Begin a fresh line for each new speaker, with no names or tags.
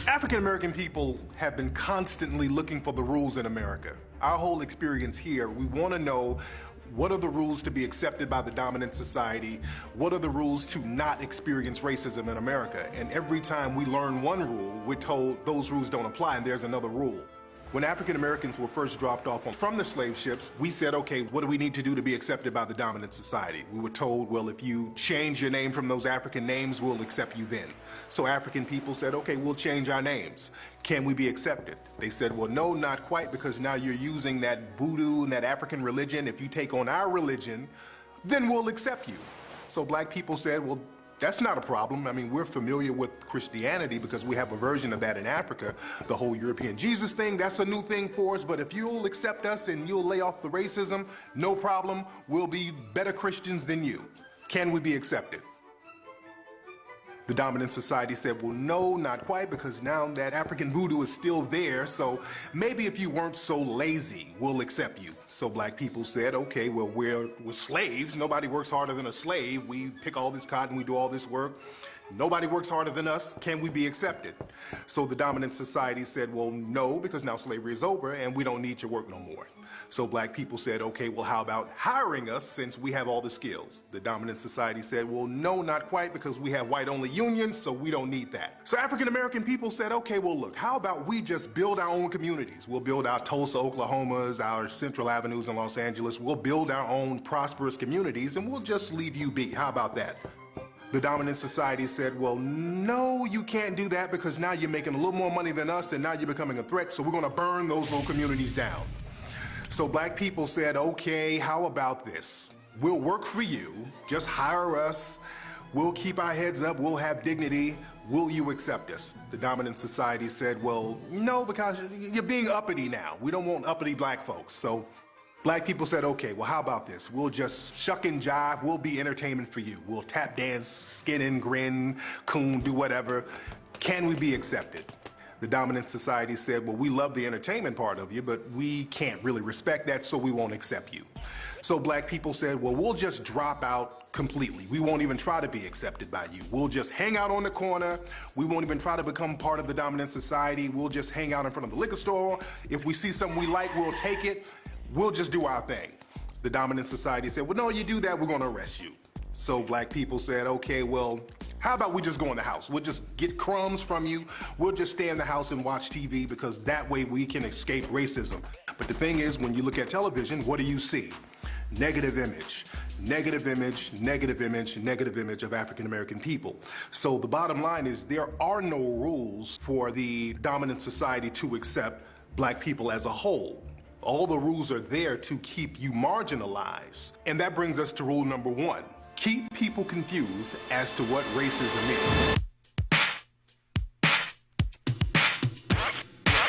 African American people have been constantly looking for the rules in America. Our whole experience here, we want to know what are the rules to be accepted by the dominant society? What are the rules to not experience racism in America? And every time we learn one rule, we're told those rules don't apply and there's another rule. When African Americans were first dropped off from the slave ships, we said, okay, what do we need to do to be accepted by the dominant society? We were told, well, if you change your name from those African names, we'll accept you then. So African people said, okay, we'll change our names. Can we be accepted? They said, well, no, not quite, because now you're using that voodoo and that African religion. If you take on our religion, then we'll accept you. So black people said, well, that's not a problem. I mean, we're familiar with Christianity because we have a version of that in Africa. The whole European Jesus thing, that's a new thing for us. But if you'll accept us and you'll lay off the racism, no problem. We'll be better Christians than you. Can we be accepted? The dominant society said, well, no, not quite, because now that African voodoo is still there, so maybe if you weren't so lazy, we'll accept you. So black people said, okay, well, we're slaves. Nobody works harder than a slave. We pick all this cotton, we do all this work. Nobody works harder than us. Can we be accepted? So the dominant society said, well, no, because now slavery is over and we don't need your work no more. So black people said, okay, well, how about hiring us since we have all the skills? The dominant society said, well, no, not quite, because we have white-only unions, so we don't need that. So African-American people said, okay, well, look, how about we just build our own communities? We'll build our Tulsa, Oklahomas, our Central Avenues in Los Angeles. We'll build our own prosperous communities, and we'll just leave you be. How about that? The dominant society said, well, no, you can't do that because now you're making a little more money than us and now you're becoming a threat, so we're going to burn those little communities down. So black people said, okay, how about this? We'll work for you, just hire us, we'll keep our heads up, we'll have dignity, will you accept us? The dominant society said, well, no, because you're being uppity now. We don't want uppity black folks. So black people said, okay, well, how about this? We'll just shuck and jive, we'll be entertainment for you. We'll tap dance, skin and grin, coon, do whatever. Can we be accepted? The dominant society said, well, we love the entertainment part of you, but we can't really respect that, so we won't accept you. So black people said, well, we'll just drop out completely. We won't even try to be accepted by you. We'll just hang out on the corner. We won't even try to become part of the dominant society. We'll just hang out in front of the liquor store. If we see something we like, we'll take it. We'll just do our thing. The dominant society said, well, no, you do that, we're gonna arrest you. So black people said, okay, well, how about we just go in the house? We'll just get crumbs from you. We'll just stay in the house and watch TV because that way we can escape racism. But the thing is, when you look at television, what do you see? Negative image, negative image, negative image, negative image of African-American people. So the bottom line is there are no rules for the dominant society to accept black people as a whole. All the rules are there to keep you marginalized. And that brings us to rule number one. Keep people confused as to what racism is.